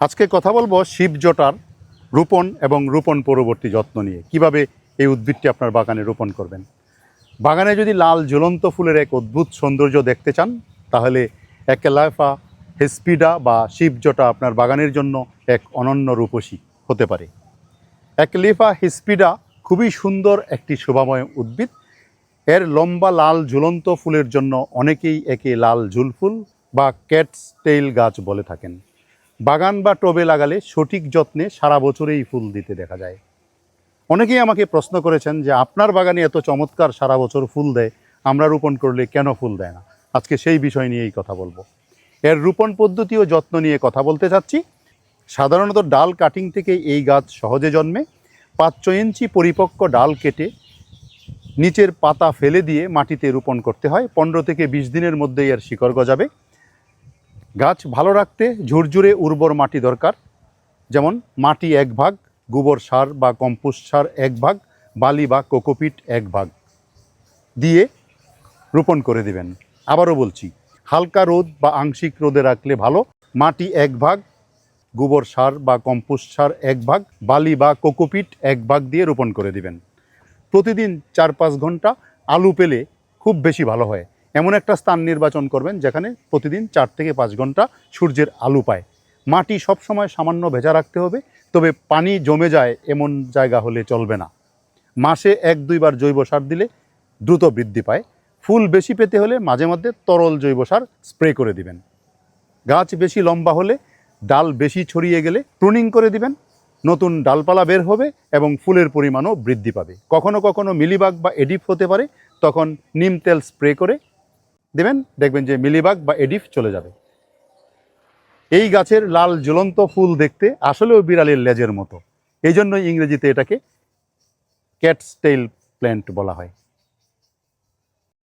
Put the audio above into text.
আজকে কথা বলবো শিবজটার রোপণ এবং রোপণ পরবর্তী যত্ন নিয়ে কিভাবে এই উদ্ভিদটি আপনার বাগানে রোপণ করবেন। বাগানে যদি লাল জ্বলন্ত ফুলের এক অদ্ভুত সৌন্দর্য দেখতে চান তাহলে অ্যাকেলাইফা হেসপিডা বা শিবজটা আপনার বাগানের জন্য এক অনন্য রূপসী হতে পারে। অ্যাকেলিফা হেসপিডা খুবই সুন্দর একটি শোভাময় উদ্ভিদ। এর লম্বা লাল ঝুলন্ত ফুলের জন্য অনেকেই একে লাল ঝুলফুল বা ক্যাটস টেইল গাছ বলে থাকেন। বাগান বা টবে লাগালে সঠিক যত্নে সারা বছরেই ফুল দিতে দেখা যায়। অনেকেই আমাকে প্রশ্ন করেছেন যে আপনার বাগানে এত চমৎকার সারা বছর ফুল দেয়, আমরা রোপণ করলে কেন ফুল দেয় না। আজকে সেই বিষয় নিয়েই কথা বলবো। এর রোপণ পদ্ধতি ও যত্ন নিয়ে কথা বলতে চাচ্ছি। সাধারণত ডাল কাটিং থেকে এই গাছ সহজে জন্মে। 5 ইঞ্চি পরিপক্ক ডাল কেটে নিচের পাতা ফেলে দিয়ে মাটিতে রোপণ করতে হয়। 15 থেকে 20 দিনের মধ্যেই এর শিকড় গজাবে। গাছ ভালো রাখতে ঝুরঝুরে উর্বর মাটি দরকার, যেমন মাটি 1 ভাগ, গোবর সার বা কম্পোস্ট সার 1 ভাগ, বালি বা কোকোপিট 1 ভাগ দিয়ে রোপণ করে দিবেন। আবারও বলছি, হালকা রোদ বা আংশিক রোদে রাখলে ভালো। মাটি 1 ভাগ, গোবর সার বা কম্পোস্ট সার 1 ভাগ, বালি বা কোকোপিট 1 ভাগ দিয়ে রোপণ করে দিবেন। প্রতিদিন 4-5 ঘন্টা আলু পেলে খুব বেশি ভালো হয়। এমন একটা স্থান নির্বাচন করবেন যেখানে প্রতিদিন 4 থেকে 5 ঘন্টা সূর্যের আলো পায়। মাটি সবসময় সামান্য ভেজা রাখতে হবে, তবে পানি জমে যায় এমন জায়গা হলে চলবে না। মাসে 1-2 বার জৈব সার দিলে দ্রুত বৃদ্ধি পায়। ফুল বেশি পেতে হলে মাঝে মধ্যে তরল জৈব সার স্প্রে করে দিবেন। গাছ বেশি লম্বা হলে, ডাল বেশি ছড়িয়ে গেলে প্রুনিং করে দিবেন। নতুন ডালপালা বের হবে এবং ফুলের পরিমাণও বৃদ্ধি পাবে। কখনো কখনো মিলিবাগ বা এডিফ হতে পারে, তখন নিম তেল স্প্রে করে দেবেন, দেখবেন যে মিলিবাগ বা এডিফ চলে যাবে। এই গাছের লাল জ্বলন্ত ফুল দেখতে আসলেও বিড়ালের লেজের মতো, এই জন্যই ইংরেজিতে এটাকে ক্যাটস টেইল প্ল্যান্ট বলা হয়।